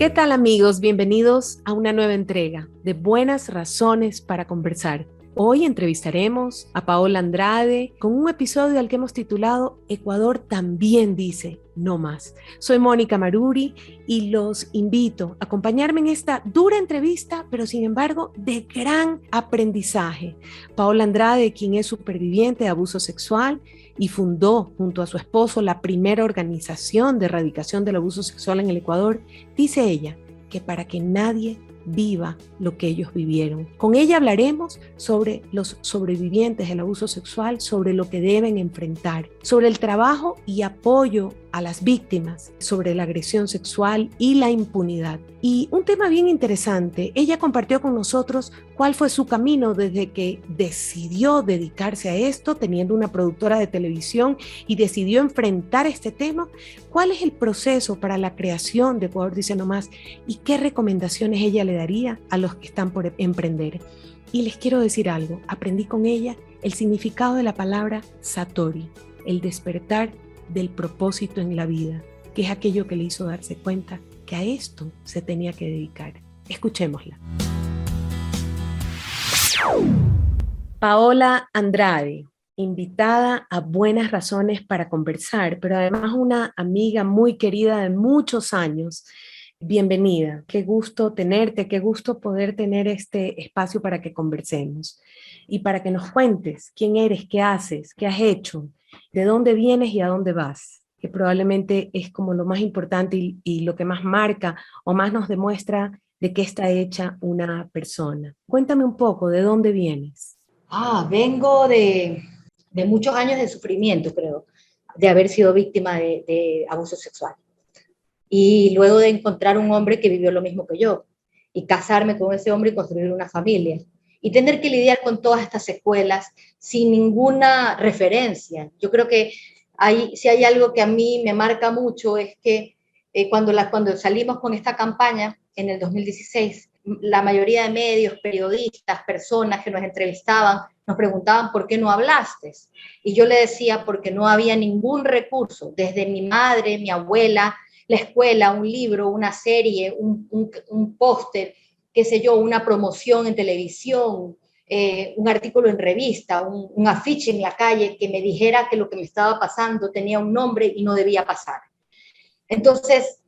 ¿Qué tal amigos? Bienvenidos a una nueva entrega de Buenas Razones para Conversar. Hoy entrevistaremos a Paola Andrade con un episodio al que hemos titulado Ecuador también dice no más. Soy Mónica Maruri y los invito a acompañarme en esta dura entrevista, pero sin embargo de gran aprendizaje. Paola Andrade, quien es superviviente de abuso sexual y fundó junto a su esposo la primera organización de erradicación del abuso sexual en el Ecuador, dice ella que para que nadie viva lo que ellos vivieron. Con ella hablaremos sobre los sobrevivientes del abuso sexual, sobre lo que deben enfrentar, sobre el trabajo y apoyo a las víctimas, sobre la agresión sexual y la impunidad. Y un tema bien interesante, ella compartió con nosotros cuál fue su camino desde que decidió dedicarse a esto, teniendo una productora de televisión y decidió enfrentar este tema, cuál es el proceso para la creación de Ecuador Dice No Más y qué recomendaciones ella le daría a los que están por emprender. Y les quiero decir algo, aprendí con ella el significado de la palabra Satori, el despertar del propósito en la vida, que es aquello que le hizo darse cuenta que a esto se tenía que dedicar. Escuchémosla. Paola Andrade, invitada a Buenas Razones para Conversar, pero además una amiga muy querida de muchos años. Bienvenida, qué gusto tenerte, qué gusto poder tener este espacio para que conversemos y para que nos cuentes quién eres, qué haces, qué has hecho, de dónde vienes y a dónde vas, que probablemente es como lo más importante y lo que más marca o más nos demuestra de qué está hecha una persona. Cuéntame un poco, ¿de dónde vienes? Vengo de muchos años de sufrimiento, creo, de haber sido víctima de abuso sexual. Y luego de encontrar un hombre que vivió lo mismo que yo, y casarme con ese hombre y construir una familia. Y tener que lidiar con todas estas secuelas sin ninguna referencia. Yo creo que si hay algo que a mí me marca mucho es que cuando salimos con esta campaña en el 2016, la mayoría de medios, periodistas, personas que nos entrevistaban, nos preguntaban ¿por qué no hablaste? Y yo le decía porque no había ningún recurso, desde mi madre, mi abuela, la escuela, un libro, una serie, un póster, qué sé yo, una promoción en televisión, un artículo en revista, un afiche en la calle que me dijera que lo que me estaba pasando tenía un nombre y no debía pasar. Entonces,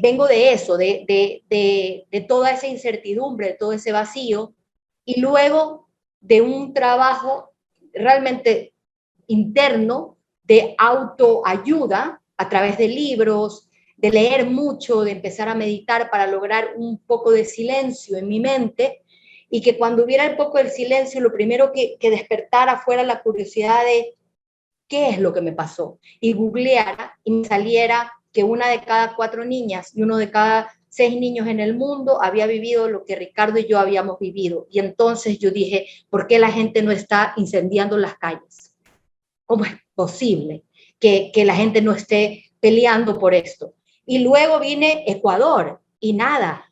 vengo de eso, de toda esa incertidumbre, de todo ese vacío, y luego de un trabajo realmente interno de autoayuda a través de libros, de leer mucho, de empezar a meditar para lograr un poco de silencio en mi mente, y que cuando hubiera un poco de silencio, lo primero que despertara fuera la curiosidad de qué es lo que me pasó, y googleara y me saliera que una de cada 4 niñas y uno de cada 6 niños en el mundo había vivido lo que Ricardo y yo habíamos vivido. Y entonces yo dije, ¿por qué la gente no está incendiando las calles? ¿Cómo es posible que la gente no esté peleando por esto? Y luego vine Ecuador y nada,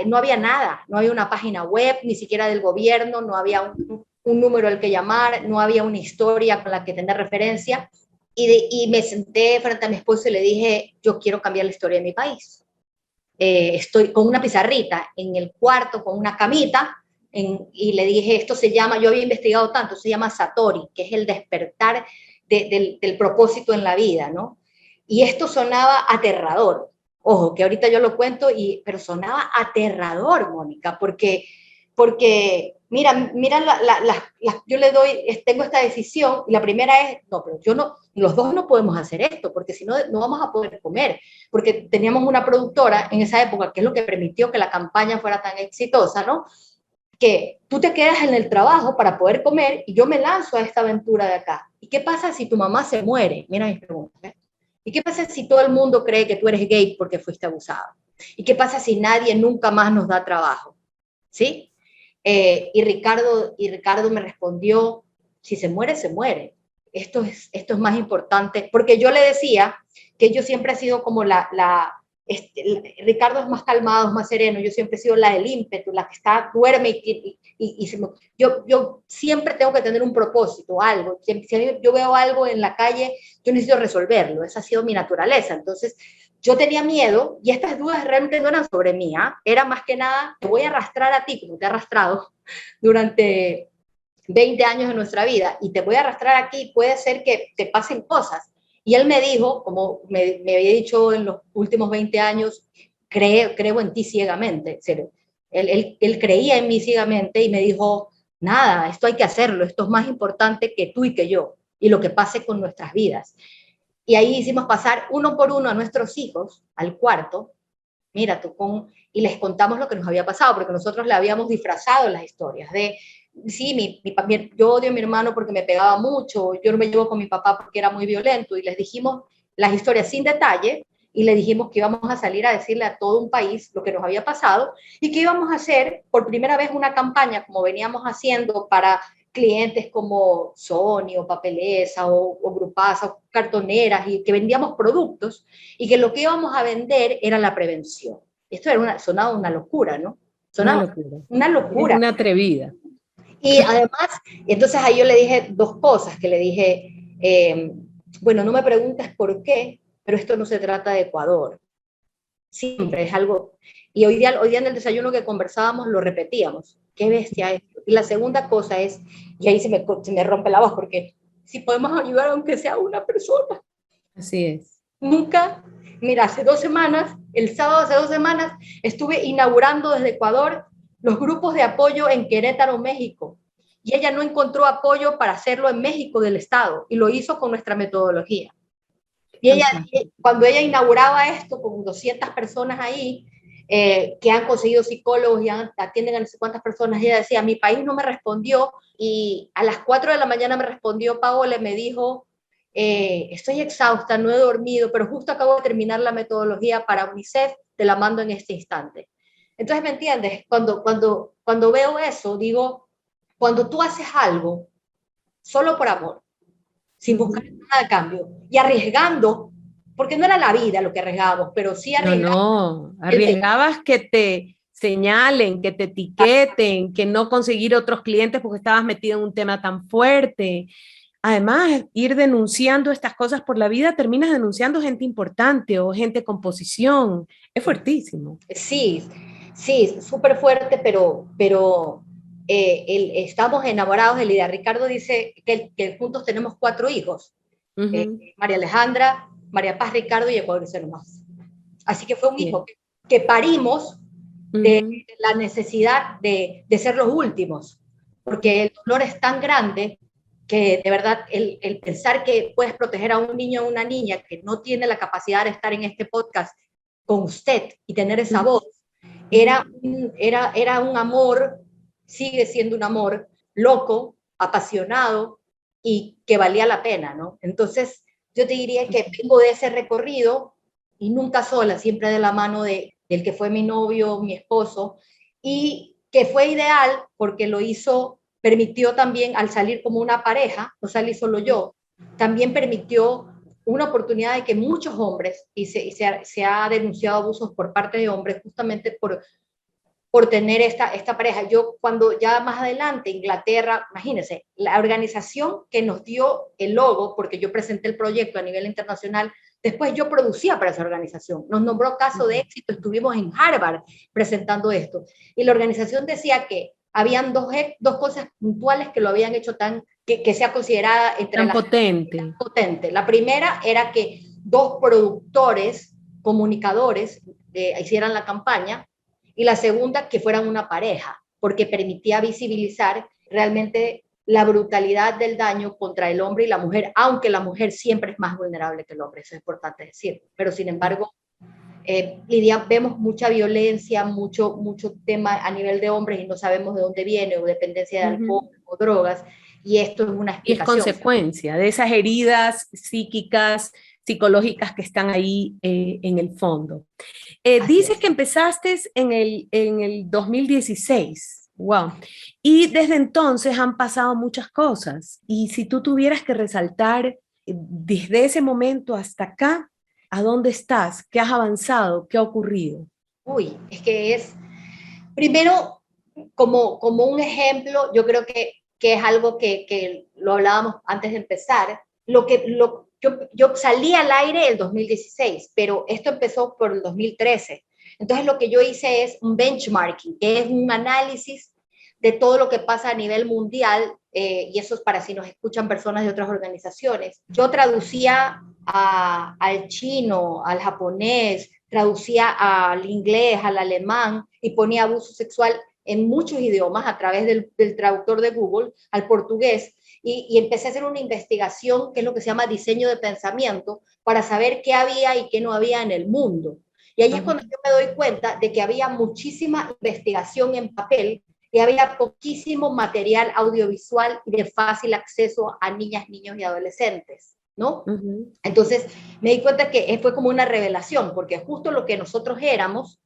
no había nada, no había una página web, ni siquiera del gobierno, no había un número al que llamar, no había una historia con la que tener referencia. Y me senté frente a mi esposo y le dije, yo quiero cambiar la historia de mi país. Estoy con una pizarrita en el cuarto, con una camita, y le dije, esto se llama, yo había investigado tanto, se llama Satori, que es el despertar del propósito en la vida, ¿no? Y esto sonaba aterrador. Ojo, que ahorita yo lo cuento, pero sonaba aterrador, Mónica, porque mira yo le doy, tengo esta decisión, y la primera es, no, pero los dos no podemos hacer esto, porque si no, no vamos a poder comer, porque teníamos una productora en esa época, que es lo que permitió que la campaña fuera tan exitosa, ¿no? Que tú te quedas en el trabajo para poder comer y yo me lanzo a esta aventura de acá. ¿Y qué pasa si tu mamá se muere? Mira mis preguntas. ¿Eh? ¿Y qué pasa si todo el mundo cree que tú eres gay porque fuiste abusado? ¿Y qué pasa si nadie nunca más nos da trabajo? ¿Sí? Y Ricardo me respondió, si se muere, se muere. Esto es más importante, porque yo le decía que yo siempre he sido como la Ricardo es más calmado, es más sereno, yo siempre he sido la del ímpetu, la que duerme yo siempre tengo que tener un propósito, algo. Si yo veo algo en la calle, yo necesito resolverlo, esa ha sido mi naturaleza. Entonces, yo tenía miedo y estas dudas realmente no eran sobre mí, era más que nada, te voy a arrastrar a ti, como te he arrastrado durante 20 años de nuestra vida y te voy a arrastrar aquí, puede ser que te pasen cosas. Y él me dijo, como me había dicho en los últimos 20 años, creo en ti ciegamente. Él creía en mí ciegamente y me dijo, nada, esto hay que hacerlo, esto es más importante que tú y que yo, y lo que pase con nuestras vidas. Y ahí hicimos pasar uno por uno a nuestros hijos al cuarto, mira tú, y les contamos lo que nos había pasado, porque nosotros le habíamos disfrazado las historias de, sí, yo odio a mi hermano porque me pegaba mucho, yo no me llevo con mi papá porque era muy violento, y les dijimos las historias sin detalle, y le dijimos que íbamos a salir a decirle a todo un país lo que nos había pasado, y que íbamos a hacer por primera vez una campaña, como veníamos haciendo para clientes como Sony o Papelesa o Grupasa o cartoneras, y que vendíamos productos, y que lo que íbamos a vender era la prevención. Esto sonaba una locura, ¿no? Sonaba una locura. Una locura. Es una atrevida. Y además, entonces ahí yo le dije dos cosas, que le dije, bueno, no me preguntes por qué, pero esto no se trata de Ecuador. Siempre es algo. Y hoy día en el desayuno que conversábamos lo repetíamos. Qué bestia esto. Y la segunda cosa es, y ahí se me rompe la voz, porque si podemos ayudar aunque sea una persona. Así es. Nunca, mira, hace 2 semanas, el sábado hace 2 semanas, estuve inaugurando desde Ecuador los grupos de apoyo en Querétaro, México. Y ella no encontró apoyo para hacerlo en México del Estado, y lo hizo con nuestra metodología. Y ella, cuando ella inauguraba esto con 200 personas ahí, que han conseguido psicólogos y atienden a no sé cuántas personas, ella decía, mi país no me respondió, y a las 4 de la mañana me respondió Paola y me dijo, estoy exhausta, no he dormido, pero justo acabo de terminar la metodología para UNICEF, te la mando en este instante. Entonces, ¿me entiendes? Cuando veo eso, digo, cuando tú haces algo solo por amor, sin buscar nada de cambio, y arriesgando, porque no era la vida lo que arriesgábamos, pero sí arriesgando. No, arriesgabas que te señalen, que te etiqueten, que no conseguir otros clientes porque estabas metido en un tema tan fuerte. Además, ir denunciando estas cosas por la vida, terminas denunciando gente importante o gente con posición. Es fuertísimo. Sí, sí, súper fuerte, pero estamos enamorados de Lidia. Ricardo dice que juntos tenemos 4 hijos. María Alejandra, María Paz, Ricardo y Ecuador más. Así que fue un hijo que parimos de la necesidad de ser los últimos, porque el dolor es tan grande que de verdad el pensar que puedes proteger a un niño o una niña que no tiene la capacidad de estar en este podcast con usted y tener esa voz, era un amor, sigue siendo un amor loco, apasionado y que valía la pena, ¿no? Entonces, yo te diría que vengo de ese recorrido y nunca sola, siempre de la mano del que fue mi novio, mi esposo, y que fue ideal porque lo hizo, permitió también al salir como una pareja, no salí solo yo, también permitió una oportunidad de que muchos hombres, y se ha denunciado abusos por parte de hombres justamente por tener esta pareja. Yo cuando ya más adelante, Inglaterra, imagínense, la organización que nos dio el logo, porque yo presenté el proyecto a nivel internacional, después yo producía para esa organización. Nos nombró caso de éxito, estuvimos en Harvard presentando esto. Y la organización decía que habían dos cosas puntuales que lo habían hecho que sea considerada tan potente. Tan potente. La primera era que 2 productores, comunicadores, hicieran la campaña, y la segunda, que fueran una pareja, porque permitía visibilizar realmente la brutalidad del daño contra el hombre y la mujer, aunque la mujer siempre es más vulnerable que el hombre, eso es importante decir, pero sin embargo, Lidia, vemos mucha violencia, mucho tema a nivel de hombres y no sabemos de dónde viene, o dependencia de alcohol o drogas, y esto es una explicación. Y es consecuencia de esas heridas psíquicas, psicológicas que están ahí en el fondo. Dices que empezaste en el 2016. Wow. Y desde entonces han pasado muchas cosas. Y si tú tuvieras que resaltar desde ese momento hasta acá, ¿A dónde estás? ¿Qué has avanzado? ¿Qué ha ocurrido? Uy, es que es, primero, como un ejemplo, yo creo que es algo que lo hablábamos antes de empezar, yo salí al aire el 2016, pero esto empezó por el 2013. Entonces lo que yo hice es un benchmarking, que es un análisis de todo lo que pasa a nivel mundial, y eso es para si nos escuchan personas de otras organizaciones. Yo traducía al chino, al japonés, traducía al inglés, al alemán y ponía abuso sexual en muchos idiomas a través del traductor de Google al portugués y empecé a hacer una investigación que es lo que se llama diseño de pensamiento para saber qué había y qué no había en el mundo. Y ahí es cuando yo me doy cuenta de que había muchísima investigación en papel y había poquísimo material audiovisual y de fácil acceso a niñas, niños y adolescentes, ¿no? Entonces me di cuenta que fue como una revelación, porque justo lo que nosotros éramos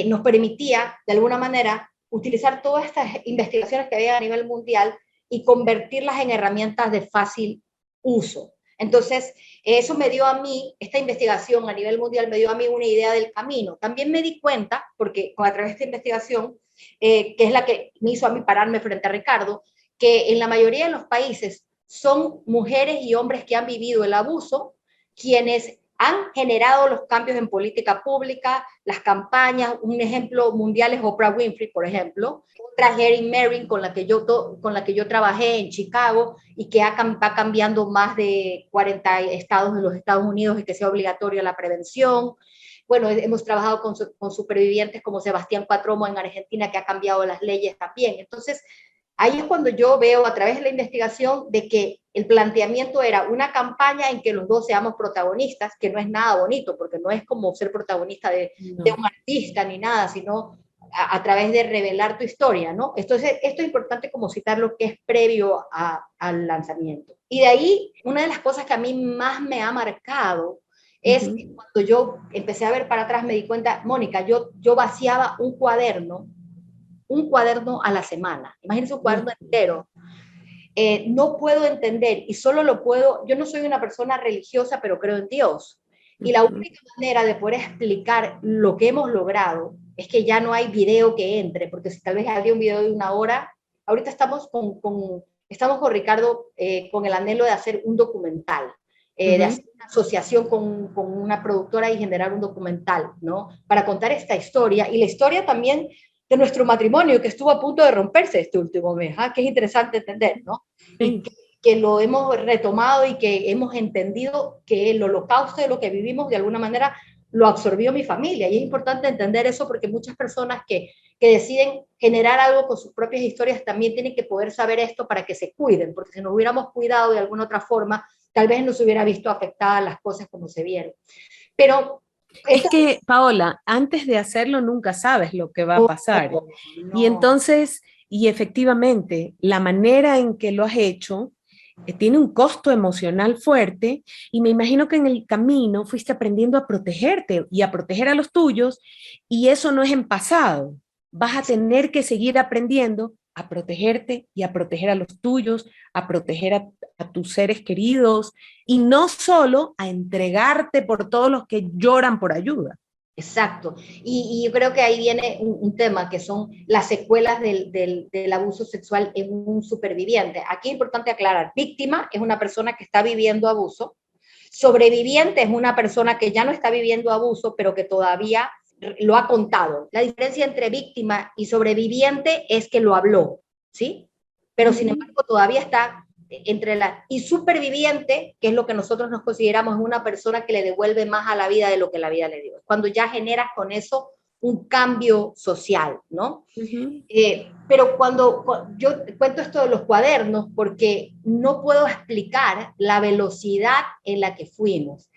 nos permitía, de alguna manera, utilizar todas estas investigaciones que había a nivel mundial y convertirlas en herramientas de fácil uso. Entonces, eso me dio a mí, esta investigación a nivel mundial me dio a mí una idea del camino. También me di cuenta, porque a través de esta investigación, que es la que me hizo a mí pararme frente a Ricardo, que en la mayoría de los países son mujeres y hombres que han vivido el abuso quienes han generado los cambios en política pública, las campañas. Un ejemplo mundial es Oprah Winfrey, por ejemplo. Otra, Erin Merrick, con la que yo trabajé en Chicago y que va cambiando más de 40 estados de los Estados Unidos y que sea obligatoria la prevención. Bueno, hemos trabajado con supervivientes como Sebastián Cuatromo en Argentina, que ha cambiado las leyes también. Entonces, ahí es cuando yo veo a través de la investigación de que el planteamiento era una campaña en que los dos seamos protagonistas, que no es nada bonito, porque no es como ser protagonista de un artista ni nada, sino a través de revelar tu historia, ¿no? Entonces, esto es importante como citar lo que es previo al lanzamiento. Y de ahí, una de las cosas que a mí más me ha marcado es que cuando yo empecé a ver para atrás me di cuenta, Mónica, yo vaciaba un cuaderno a la semana. Imagínense un cuaderno entero. No puedo entender y solo lo puedo, yo no soy una persona religiosa, pero creo en Dios. Y la única manera de poder explicar lo que hemos logrado es que ya no hay video que entre, porque si tal vez habría un video de 1 hora, ahorita estamos estamos con Ricardo con el anhelo de hacer un documental, de hacer una asociación con una productora y generar un documental, ¿no? Para contar esta historia y la historia también de nuestro matrimonio que estuvo a punto de romperse este último mes, que es interesante entender, ¿no? Y que lo hemos retomado y que hemos entendido que el holocausto de lo que vivimos de alguna manera lo absorbió mi familia. Y es importante entender eso porque muchas personas que deciden generar algo con sus propias historias también tienen que poder saber esto para que se cuiden, porque si nos hubiéramos cuidado de alguna otra forma, tal vez nos hubiera visto afectadas las cosas como se vieron. Pero es que, Paola, antes de hacerlo nunca sabes lo que va a pasar. No. Y entonces, y efectivamente, la manera en que lo has hecho tiene un costo emocional fuerte y me imagino que en el camino fuiste aprendiendo a protegerte y a proteger a los tuyos y eso no es en pasado. Vas a tener que seguir aprendiendo a protegerte y a proteger a los tuyos, a proteger a tus seres queridos y no solo a entregarte por todos los que lloran por ayuda. Exacto. Y yo creo que ahí viene un tema que son las secuelas del abuso sexual en un superviviente. Aquí es importante aclarar, víctima es una persona que está viviendo abuso, sobreviviente es una persona que ya no está viviendo abuso, pero que todavía lo ha contado. La diferencia entre víctima y sobreviviente es que lo habló, ¿sí? Pero sin embargo todavía está entre y superviviente, que es lo que nosotros nos consideramos una persona que le devuelve más a la vida de lo que la vida le dio. Cuando ya generas con eso un cambio social, ¿no? Pero cuando yo cuento esto de los cuadernos, porque no puedo explicar la velocidad en la que fuimos.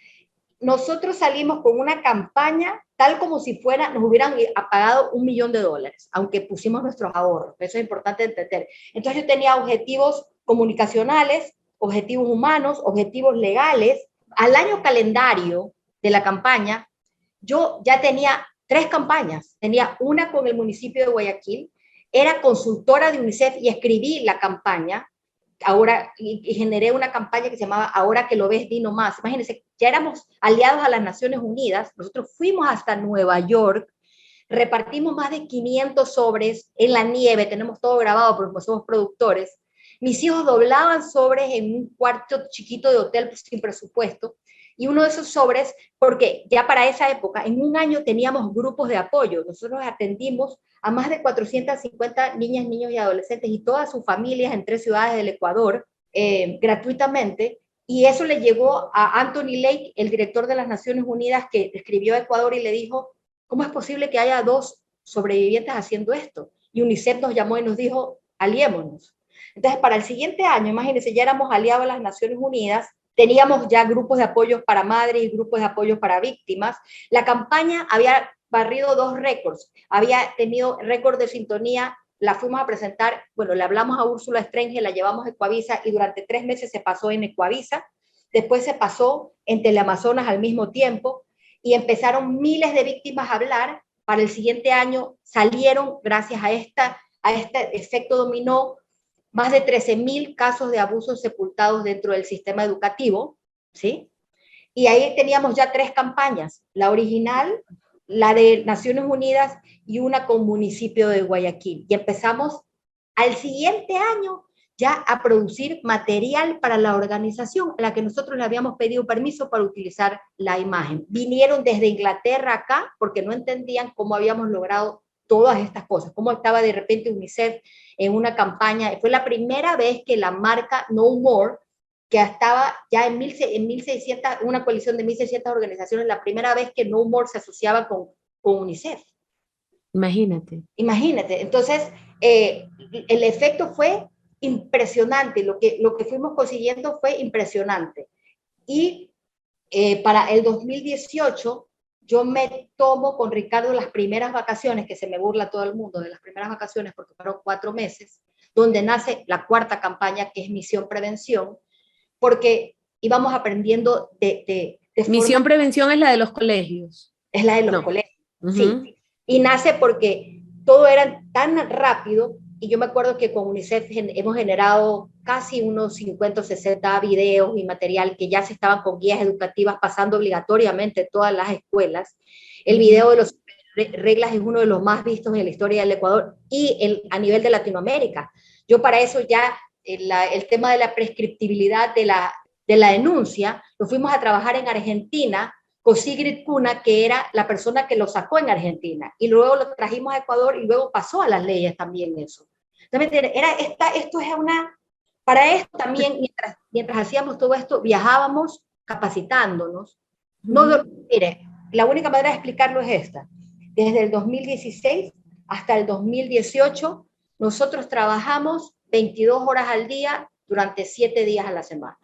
Nosotros salimos con una campaña tal como si nos hubieran pagado $1.000.000, aunque pusimos nuestros ahorros. Eso es importante entender. Entonces yo tenía objetivos comunicacionales, objetivos humanos, objetivos legales. Al año calendario de la campaña, yo ya tenía 3 campañas. Tenía una con el municipio de Guayaquil, era consultora de UNICEF y escribí la campaña, ahora, y generé una campaña que se llamaba Ahora que lo ves, di no más. Imagínense, ya éramos aliados a las Naciones Unidas, nosotros fuimos hasta Nueva York, repartimos más de 500 sobres en la nieve, tenemos todo grabado porque somos productores. Mis hijos doblaban sobres en un cuarto chiquito de hotel sin presupuesto, y uno de esos sobres, porque ya para esa época, en un año teníamos grupos de apoyo, nosotros atendimos a más de 450 niñas, niños y adolescentes y todas sus familias en 3 ciudades del Ecuador, gratuitamente, y eso le llegó a Anthony Lake, el director de las Naciones Unidas, que escribió a Ecuador y le dijo, ¿cómo es posible que haya 2 sobrevivientes haciendo esto? Y UNICEF nos llamó y nos dijo, aliémonos. Entonces, para el siguiente año, imagínense, ya éramos aliados a las Naciones Unidas, teníamos ya grupos de apoyo para madres y grupos de apoyo para víctimas. La campaña había barrido 2 récords, había tenido récord de sintonía, la fuimos a presentar, bueno, le hablamos a Úrsula Strenge, la llevamos a Ecuavisa y durante 3 meses se pasó en Ecuavisa, después se pasó en Teleamazonas al mismo tiempo y empezaron miles de víctimas a hablar. Para el siguiente año salieron, gracias a este efecto dominó, más de 13.000 casos de abusos sepultados dentro del sistema educativo, ¿sí? Y ahí teníamos ya 3 campañas, la original, la de Naciones Unidas y una con municipio de Guayaquil. Y empezamos al siguiente año ya a producir material para la organización a la que nosotros le habíamos pedido permiso para utilizar la imagen. Vinieron desde Inglaterra acá porque no entendían cómo habíamos logrado todas estas cosas, cómo estaba de repente UNICEF en una campaña. Fue la primera vez que la marca No More, que estaba ya en 1600, una coalición de 1.600 organizaciones, la primera vez que No More se asociaba con UNICEF. Imagínate. Imagínate. Entonces, el efecto fue impresionante, lo que fuimos consiguiendo fue impresionante. Y para el 2018, yo me tomo con Ricardo las primeras vacaciones, que se me burla todo el mundo de las primeras vacaciones porque fueron 4 meses, donde nace la 4ª campaña, que es Misión Prevención, porque íbamos aprendiendo Misión Prevención es la de los colegios. Es la de los colegios, sí. Y nace porque todo era tan rápido, y yo me acuerdo que con UNICEF hemos generado casi unos 50 o 60 videos y material que ya se estaban con guías educativas pasando obligatoriamente todas las escuelas. El video de las reglas es uno de los más vistos en la historia del Ecuador y a nivel de Latinoamérica. Yo para eso ya el tema de la prescriptibilidad de la denuncia lo fuimos a trabajar en Argentina con Sigrid Cuna, que era la persona que lo sacó en Argentina, y luego lo trajimos a Ecuador y luego pasó a las leyes también eso. Entonces, esto es para esto también, mientras hacíamos todo esto, viajábamos capacitándonos. No, mire, la única manera de explicarlo es esta. Desde el 2016 hasta el 2018, nosotros trabajamos 22 horas al día durante 7 días a la semana.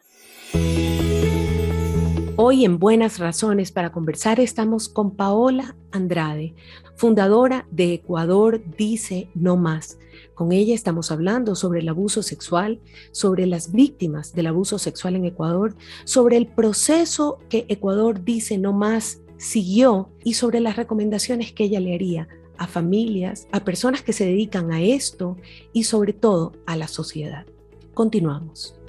Hoy en Buenas Razones para Conversar estamos con Paola Andrade, fundadora de Ecuador Dice No Más. Con ella estamos hablando sobre el abuso sexual, sobre las víctimas del abuso sexual en Ecuador, sobre el proceso que Ecuador Dice No Más siguió y sobre las recomendaciones que ella le haría a familias, a personas que se dedican a esto y sobre todo a la sociedad. Continuamos.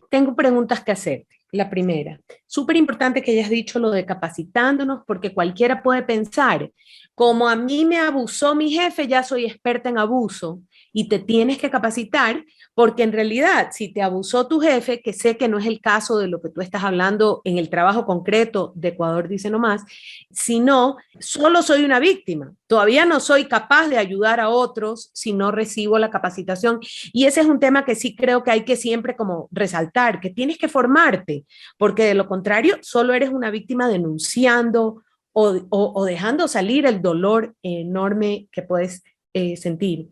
Tengo preguntas que hacerte. La primera, súper importante que hayas dicho lo de capacitándonos, porque cualquiera puede pensar, como a mí me abusó mi jefe, ya soy experta en abuso, y te tienes que capacitar, porque en realidad, si te abusó tu jefe, que sé que no es el caso de lo que tú estás hablando en el trabajo concreto de Ecuador Dice No Más, sino solo soy una víctima, todavía no soy capaz de ayudar a otros si no recibo la capacitación, y ese es un tema que sí creo que hay que siempre como resaltar, que tienes que formarte, porque de lo contrario solo eres una víctima denunciando o dejando salir el dolor enorme que puedes sentir.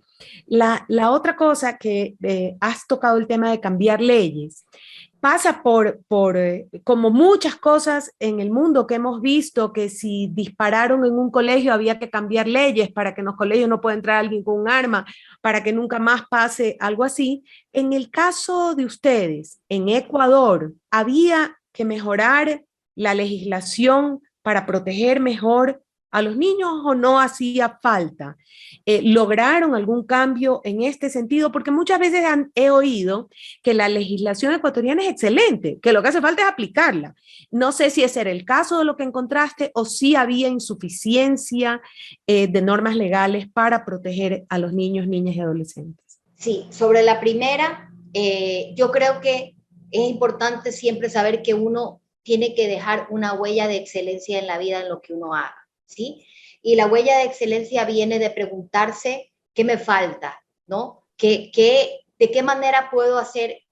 La otra cosa que has tocado el tema de cambiar leyes, pasa por como muchas cosas en el mundo que hemos visto, que si dispararon en un colegio había que cambiar leyes para que en los colegios no pueda entrar alguien con un arma, para que nunca más pase algo así. En el caso de ustedes, en Ecuador, ¿había que mejorar la legislación para proteger mejor a los niños o no hacía falta? ¿Lograron algún cambio en este sentido? Porque muchas veces he oído que la legislación ecuatoriana es excelente, que lo que hace falta es aplicarla. No sé si ese era el caso de lo que encontraste o si había insuficiencia de normas legales para proteger a los niños, niñas y adolescentes. Sí, sobre la primera, yo creo que es importante siempre saber que uno tiene que dejar una huella de excelencia en la vida en lo que uno haga, ¿sí? Y la huella de excelencia viene de preguntarse qué me falta, ¿no? ¿De qué manera puedo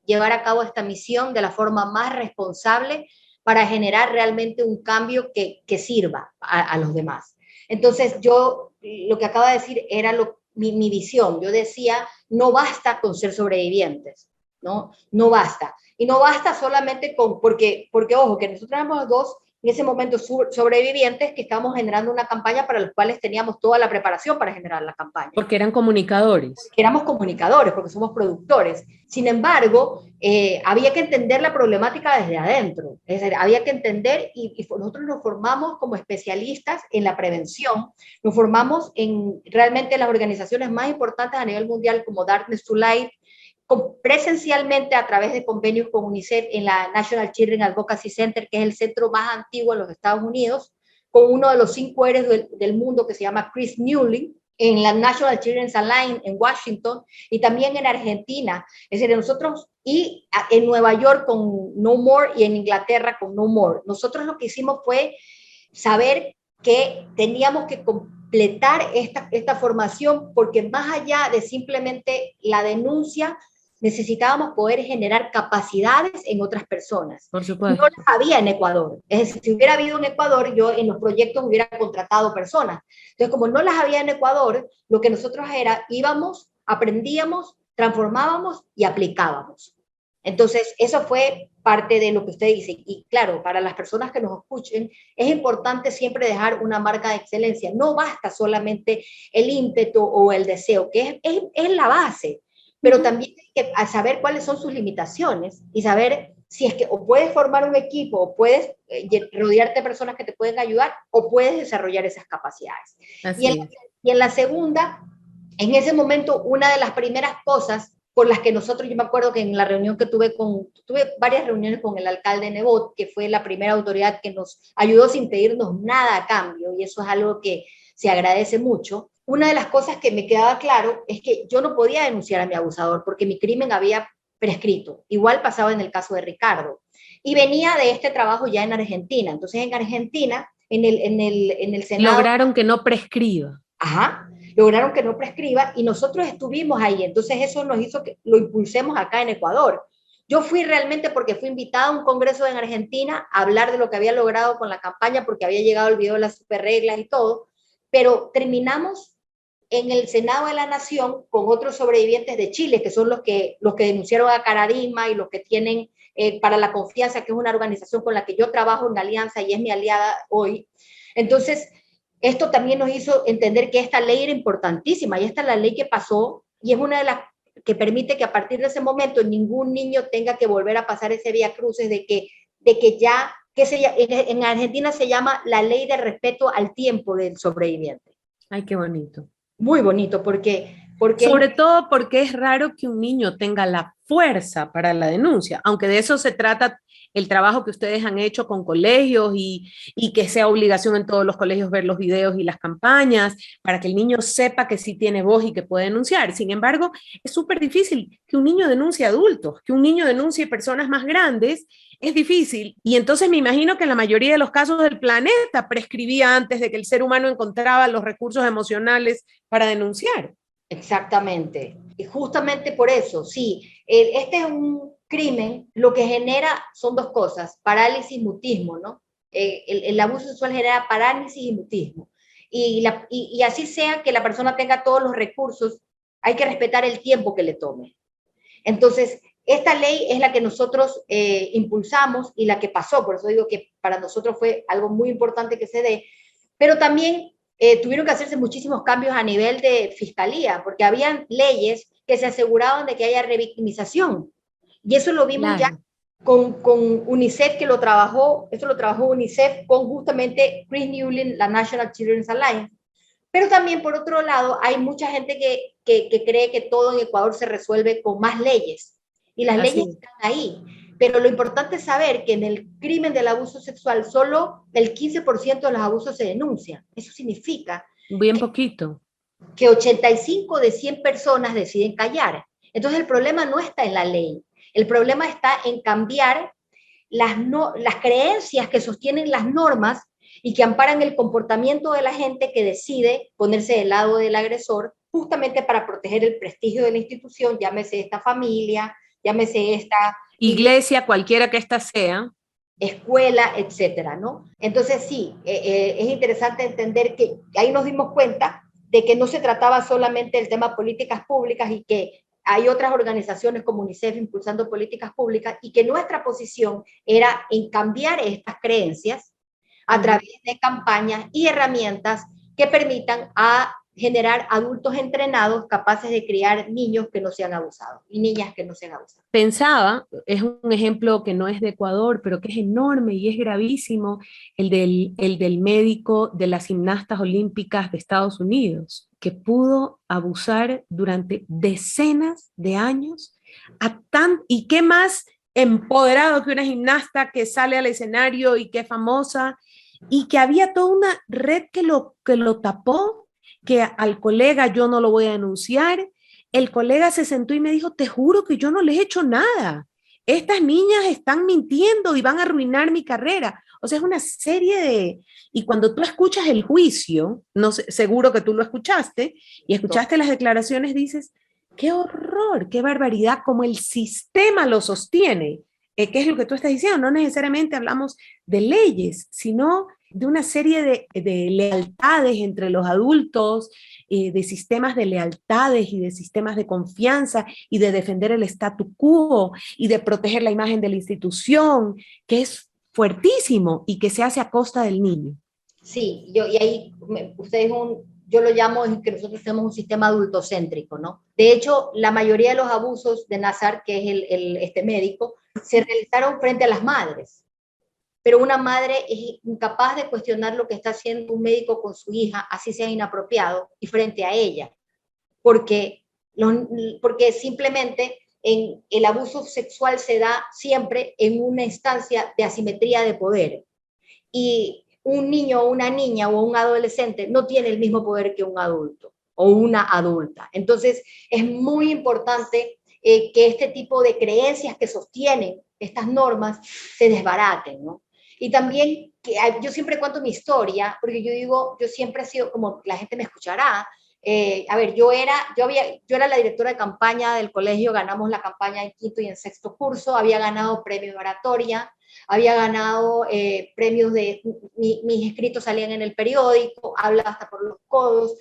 llevar a cabo esta misión de la forma más responsable para generar realmente un cambio que sirva a los demás? Entonces, yo lo que acabo de decir era mi visión. Yo decía, no basta con ser sobrevivientes, ¿no? No basta. Y no basta solamente porque ojo, que nosotros éramos dos en ese momento sobrevivientes que estábamos generando una campaña para los cuales teníamos toda la preparación para generar la campaña. Porque eran comunicadores. Porque éramos comunicadores, porque somos productores. Sin embargo, había que entender la problemática desde adentro. Es decir, había que entender y nosotros nos formamos como especialistas en la prevención, nos formamos en realmente las organizaciones más importantes a nivel mundial como Darkness to Light, presencialmente a través de convenios con UNICEF en la National Children Advocacy Center, que es el centro más antiguo en los Estados Unidos, con uno de los 5 héroes del mundo que se llama Chris Newling, en la National Children's Alliance en Washington y también en Argentina. Es decir, nosotros, y en Nueva York con No More y en Inglaterra con No More. Nosotros lo que hicimos fue saber que teníamos que completar esta formación porque más allá de simplemente la denuncia, necesitábamos poder generar capacidades en otras personas. Por supuesto. No las había en Ecuador. Es decir, si hubiera habido en Ecuador, yo en los proyectos hubiera contratado personas. Entonces, como no las había en Ecuador, lo que nosotros íbamos, aprendíamos, transformábamos y aplicábamos. Entonces, eso fue parte de lo que usted dice. Y claro, para las personas que nos escuchen, es importante siempre dejar una marca de excelencia. No basta solamente el ímpetu o el deseo, que es la base, pero también hay que saber cuáles son sus limitaciones y saber si es que o puedes formar un equipo o puedes rodearte de personas que te pueden ayudar o puedes desarrollar esas capacidades. Y en la segunda, en ese momento, una de las primeras cosas por las que nosotros, yo me acuerdo que en la reunión que tuve varias reuniones con el alcalde de Nebot, que fue la primera autoridad que nos ayudó sin pedirnos nada a cambio, y eso es algo que se agradece mucho. Una de las cosas que me quedaba claro es que yo no podía denunciar a mi abusador porque mi crimen había prescrito. Igual pasaba en el caso de Ricardo. Y venía de este trabajo ya en Argentina. Entonces, en Argentina, en el Senado... Lograron que no prescriba. Ajá, lograron que no prescriba y nosotros estuvimos ahí. Entonces, eso nos hizo que lo impulsemos acá en Ecuador. Yo fui realmente porque fui invitada a un congreso en Argentina a hablar de lo que había logrado con la campaña porque había llegado el video de las superreglas y todo, pero terminamos en el Senado de la Nación con otros sobrevivientes de Chile, que son los que denunciaron a Caradima y los que tienen para la confianza, que es una organización con la que yo trabajo en alianza y es mi aliada hoy. Entonces, esto también nos hizo entender que esta ley era importantísima y esta es la ley que pasó y es una de las que permite que a partir de ese momento ningún niño tenga que volver a pasar ese vía cruces de que ya, en Argentina se llama la ley de respeto al tiempo del sobreviviente. Ay, qué bonito. Muy bonito, porque sobre todo porque es raro que un niño tenga la fuerza para la denuncia, aunque de eso se trata el trabajo que ustedes han hecho con colegios y que sea obligación en todos los colegios ver los videos y las campañas para que el niño sepa que sí tiene voz y que puede denunciar. Sin embargo, es súper difícil que un niño denuncie adultos, que un niño denuncie personas más grandes, es difícil. Y entonces me imagino que en la mayoría de los casos del planeta prescribía antes de que el ser humano encontraba los recursos emocionales para denunciar. Exactamente. Y justamente por eso, sí, este es un crimen, lo que genera son dos cosas, parálisis y mutismo, ¿no? El abuso sexual genera parálisis y mutismo. Y así sea que la persona tenga todos los recursos, hay que respetar el tiempo que le tome. Entonces, esta ley es la que nosotros impulsamos y la que pasó, por eso digo que para nosotros fue algo muy importante que se dé, pero también tuvieron que hacerse muchísimos cambios a nivel de fiscalía, porque habían leyes que se aseguraban de que haya revictimización. Y eso lo vimos ya con UNICEF, que esto lo trabajó UNICEF con justamente Chris Newlin, la National Children's Alliance. Pero también, por otro lado, hay mucha gente que cree que todo en Ecuador se resuelve con más leyes. Y las leyes están ahí. Pero lo importante es saber que en el crimen del abuso sexual solo el 15% de los abusos se denuncian. Eso significa bien poquito, que 85 de 100 personas deciden callar. Entonces el problema no está en la ley. El problema está en cambiar las creencias que sostienen las normas y que amparan el comportamiento de la gente que decide ponerse del lado del agresor, justamente para proteger el prestigio de la institución, llámese esta familia, llámese esta iglesia, cualquiera que ésta sea, escuela, etcétera, ¿no? Entonces sí, es interesante entender que ahí nos dimos cuenta de que no se trataba solamente del tema políticas públicas y que hay otras organizaciones como UNICEF impulsando políticas públicas y que nuestra posición era en cambiar estas creencias a través de campañas y herramientas que permitan generar adultos entrenados capaces de criar niños que no sean abusados y niñas que no sean abusadas. Pensaba, es un ejemplo que no es de Ecuador, pero que es enorme y es gravísimo, el del médico de las gimnastas olímpicas de Estados Unidos, que pudo abusar durante decenas de años y qué más empoderado que una gimnasta que sale al escenario y que es famosa, y que había toda una red que lo tapó, que al colega yo no lo voy a denunciar. El colega se sentó y me dijo, te juro que yo no les he hecho nada. Estas niñas están mintiendo y van a arruinar mi carrera. O sea, es una serie de... Y cuando tú escuchas el juicio, no sé, seguro que tú lo escuchaste, y escuchaste las declaraciones, dices, qué horror, qué barbaridad, como el sistema lo sostiene. ¿Qué es lo que tú estás diciendo? No necesariamente hablamos de leyes, sino de una serie de lealtades entre los adultos, de sistemas de lealtades y de sistemas de confianza y de defender el statu quo y de proteger la imagen de la institución, que es fuertísimo y que se hace a costa del niño. Sí, y ahí yo lo llamo que nosotros tenemos un sistema adultocéntrico, ¿no? De hecho, la mayoría de los abusos de Nazar, que es este médico, se realizaron frente a las madres. Pero una madre es incapaz de cuestionar lo que está haciendo un médico con su hija, así sea inapropiado, y frente a ella, porque, porque simplemente el abuso sexual se da siempre en una instancia de asimetría de poder. Y un niño o una niña o un adolescente no tiene el mismo poder que un adulto o una adulta. Entonces, es muy importante que este tipo de creencias que sostienen estas normas se desbaraten, ¿no? Y también, yo siempre cuento mi historia, porque yo digo, yo siempre he sido, como la gente me escuchará, a ver, yo era la directora de campaña del colegio, ganamos la campaña en quinto y en sexto curso, había ganado premio de oratoria, había ganado premios mis escritos salían en el periódico, hablaba hasta por los codos,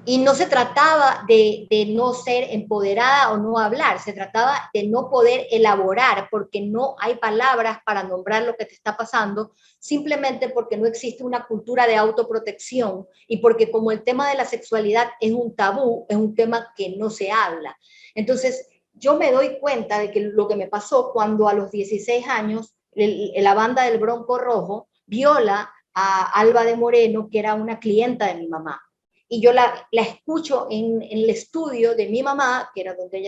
y no se trataba de no ser empoderada o no hablar, se trataba de no poder elaborar, porque no hay palabras para nombrar lo que te está pasando, simplemente porque no existe una cultura de autoprotección y porque como el tema de la sexualidad es un tabú, es un tema que no se habla. Entonces, yo me doy cuenta de que lo que me pasó cuando a los 16 años la banda del Bronco Rojo viola a Alba de Moreno, que era una clienta de mi mamá. Y yo la escucho en el estudio de mi mamá, que era donde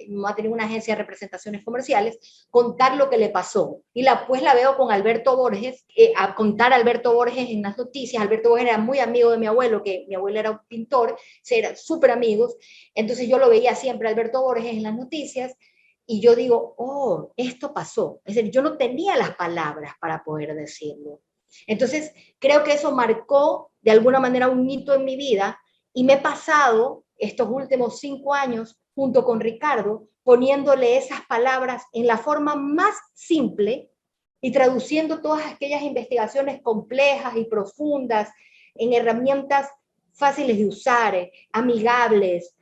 mi mamá tenía una agencia de representaciones comerciales, contar lo que le pasó. Y pues la veo con Alberto Borges, a contar a Alberto Borges en las noticias. Alberto Borges era muy amigo de mi abuelo, que mi abuelo era un pintor, eran súper amigos. Entonces yo lo veía siempre, Alberto Borges, en las noticias, y yo digo, oh, esto pasó. Es decir, yo no tenía las palabras para poder decirlo. Entonces, creo que eso marcó de alguna manera un hito en mi vida y me he pasado estos últimos 5 años junto con Ricardo poniéndole esas palabras en la forma más simple y traduciendo todas aquellas investigaciones complejas y profundas en herramientas fáciles de usar, amigables,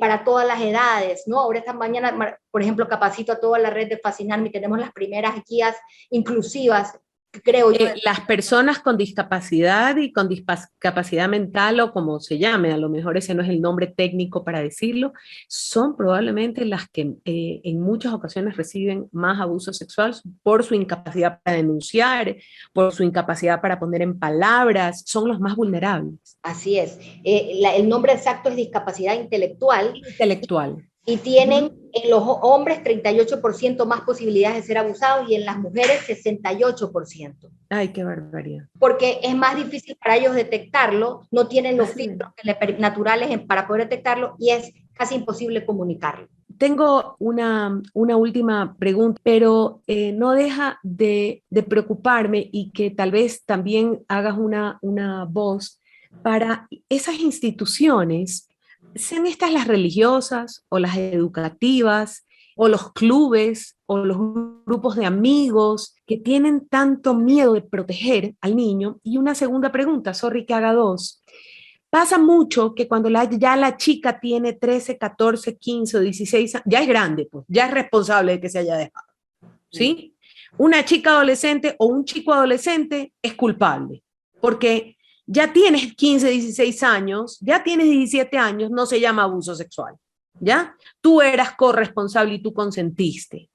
para todas las edades, ¿no? Ahora esta mañana, por ejemplo, capacito a toda la red de Fascinarme y tenemos las primeras guías inclusivas creo yo. Las personas con discapacidad y con discapacidad mental o como se llame, a lo mejor ese no es el nombre técnico para decirlo, son probablemente las que en muchas ocasiones reciben más abuso sexual por su incapacidad para denunciar, por su incapacidad para poner en palabras, son los más vulnerables. Así es. El nombre exacto es discapacidad intelectual. Intelectual. Y tienen en los hombres 38% más posibilidades de ser abusados y en las mujeres 68%. Ay, qué barbaridad. Porque es más difícil para ellos detectarlo, no tienen los filtros naturales para poder detectarlo y es casi imposible comunicarlo. Tengo una última pregunta, pero no deja de preocuparme y que tal vez también hagas una voz para esas instituciones, sean estas las religiosas o las educativas o los clubes o los grupos de amigos que tienen tanto miedo de proteger al niño. Y una segunda pregunta, sorry que haga dos. Pasa mucho que cuando ya la chica tiene 13, 14, 15 o 16 años, ya es grande, pues, ya es responsable de que se haya dejado, ¿sí? Una chica adolescente o un chico adolescente es culpable, porque ya tienes 15, 16 años, ya tienes 17 años, no se llama abuso sexual, ¿ya? Tú eras corresponsable y tú consentiste.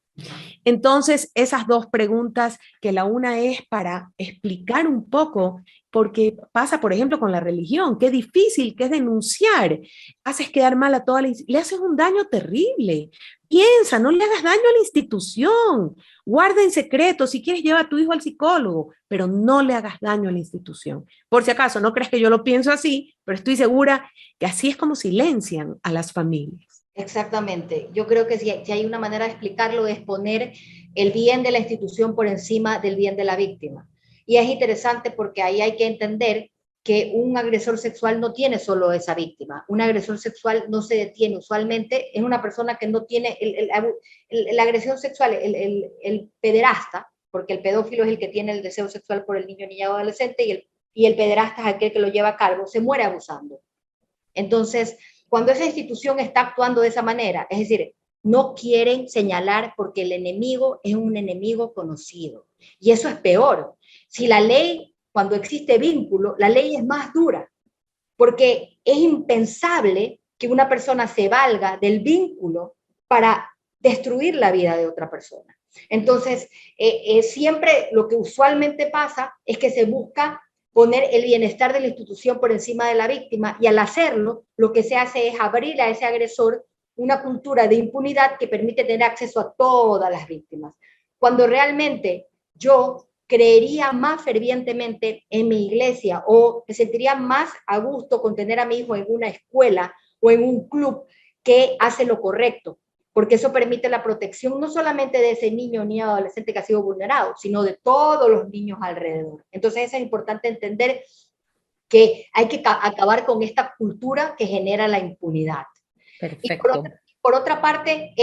Entonces, esas dos preguntas, que la una es para explicar un poco, porque pasa, por ejemplo, con la religión, qué difícil que es denunciar, haces quedar mal a toda le haces un daño terrible. Piensa, no le hagas daño a la institución, guarda en secreto, si quieres lleva a tu hijo al psicólogo, pero no le hagas daño a la institución. Por si acaso, no crees que yo lo pienso así, pero estoy segura que así es como silencian a las familias. Exactamente. Yo creo que si hay una manera de explicarlo es poner el bien de la institución por encima del bien de la víctima. Y es interesante porque ahí hay que entender que un agresor sexual no tiene solo esa víctima. Un agresor sexual no se detiene. Usualmente es una persona que no tiene la agresión sexual, el pederasta, porque el pedófilo es el que tiene el deseo sexual por el niño, niña o adolescente, y el pederasta es aquel que lo lleva a cargo, se muere abusando. Entonces, cuando esa institución está actuando de esa manera, es decir, no quieren señalar porque el enemigo es un enemigo conocido. Y eso es peor. Si la ley, cuando existe vínculo, la ley es más dura, porque es impensable que una persona se valga del vínculo para destruir la vida de otra persona. Entonces, siempre lo que usualmente pasa es que se busca poner el bienestar de la institución por encima de la víctima y al hacerlo, lo que se hace es abrir a ese agresor una cultura de impunidad que permite tener acceso a todas las víctimas. Cuando realmente yo creería más fervientemente en mi iglesia o me sentiría más a gusto con tener a mi hijo en una escuela o en un club que hace lo correcto, porque eso permite la protección no solamente de ese niño o niña adolescente que ha sido vulnerado, sino de todos los niños alrededor. Entonces es importante entender que hay que acabar con esta cultura que genera la impunidad. Perfecto. Por otra parte,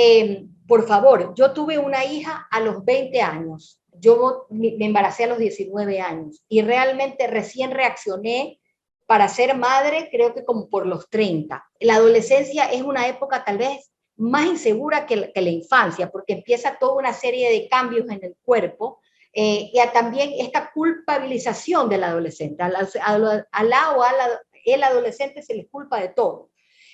por favor, yo tuve una hija a los 20 años, yo me embaracé a los 19 años y realmente recién reaccioné para ser madre, creo que como por los 30. La adolescencia es una época tal vez más insegura que la infancia, porque empieza toda una serie de cambios en el cuerpo y también esta culpabilización del adolescente. El adolescente se les culpa de todo.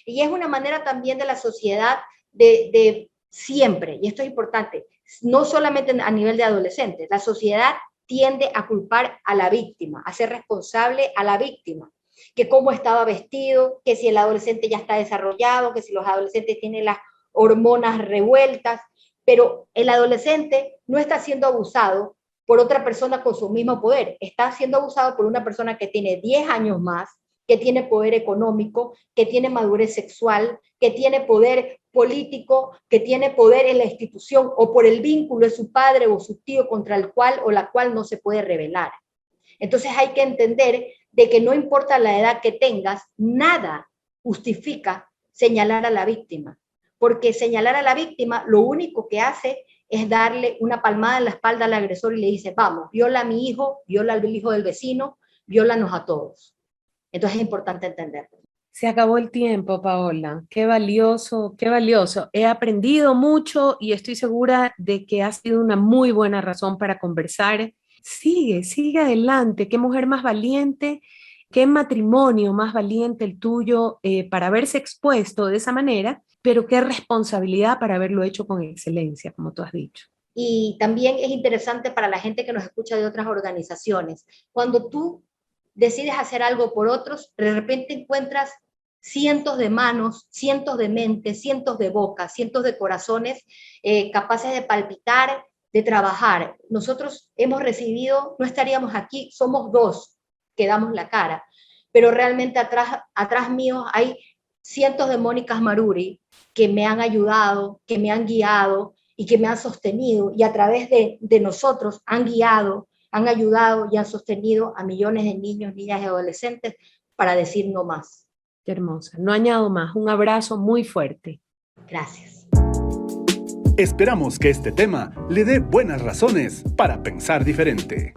Y es una manera también de la sociedad de siempre, y esto es importante, no solamente a nivel de adolescentes, la sociedad tiende a culpar a la víctima, a ser responsable a la víctima, que cómo estaba vestido, que si el adolescente ya está desarrollado, que si los adolescentes tienen las hormonas revueltas, pero el adolescente no está siendo abusado por otra persona con su mismo poder, está siendo abusado por una persona que tiene 10 años más, que tiene poder económico, que tiene madurez sexual, que tiene poder político, que tiene poder en la institución o por el vínculo de su padre o su tío contra el cual o la cual no se puede rebelar. Entonces hay que entender de que no importa la edad que tengas, nada justifica señalar a la víctima, porque señalar a la víctima lo único que hace es darle una palmada en la espalda al agresor y le dice, vamos, viola a mi hijo, viola al hijo del vecino, viólanos a todos. Entonces es importante entenderlo. Se acabó el tiempo, Paola. Qué valioso, qué valioso. He aprendido mucho y estoy segura de que ha sido una muy buena razón para conversar. sigue adelante. Qué mujer más valiente, qué matrimonio más valiente el tuyo para haberse expuesto de esa manera, pero qué responsabilidad para haberlo hecho con excelencia, como tú has dicho. Y también es interesante para la gente que nos escucha de otras organizaciones. Cuando tú decides hacer algo por otros, de repente encuentras cientos de manos, cientos de mentes, cientos de bocas, cientos de corazones capaces de palpitar, de trabajar. Nosotros hemos recibido, no estaríamos aquí, somos dos que damos la cara, pero realmente atrás mío hay cientos de Mónicas Maruri que me han ayudado, que me han guiado y que me han sostenido, y a través de nosotros han guiado, han ayudado y han sostenido a millones de niños, niñas y adolescentes para decir no más. Qué hermosa. No añado más. Un abrazo muy fuerte. Gracias. Esperamos que este tema le dé buenas razones para pensar diferente.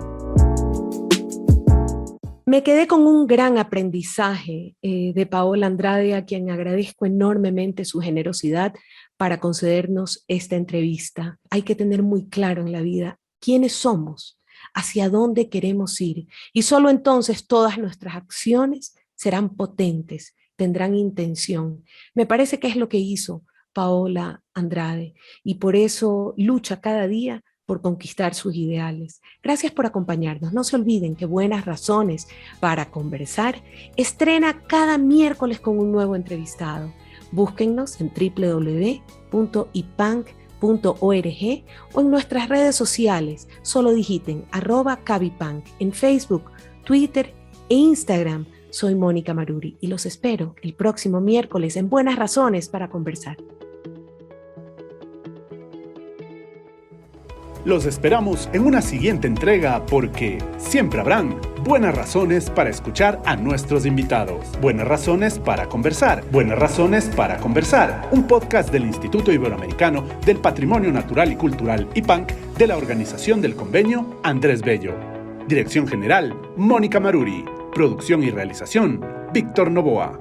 Me quedé con un gran aprendizaje de Paola Andrade, a quien agradezco enormemente su generosidad para concedernos esta entrevista. Hay que tener muy claro en la vida quiénes somos, hacia dónde queremos ir, y solo entonces todas nuestras acciones serán potentes, tendrán intención. Me parece que es lo que hizo Paola Andrade, y por eso lucha cada día por conquistar sus ideales. Gracias por acompañarnos. No se olviden que Buenas Razones para Conversar estrena cada miércoles con un nuevo entrevistado. Búsquennos en www.ipanc.org o en nuestras redes sociales. Solo digiten @cabipanc en Facebook, Twitter e Instagram. Soy Mónica Maruri y los espero el próximo miércoles en Buenas Razones para Conversar. Los esperamos en una siguiente entrega porque siempre habrán buenas razones para escuchar a nuestros invitados. Buenas razones para conversar. Buenas razones para conversar. Un podcast del Instituto Iberoamericano del Patrimonio Natural y Cultural IPANC de la Organización del Convenio Andrés Bello. Dirección General, Mónica Maruri. Producción y realización, Víctor Novoa.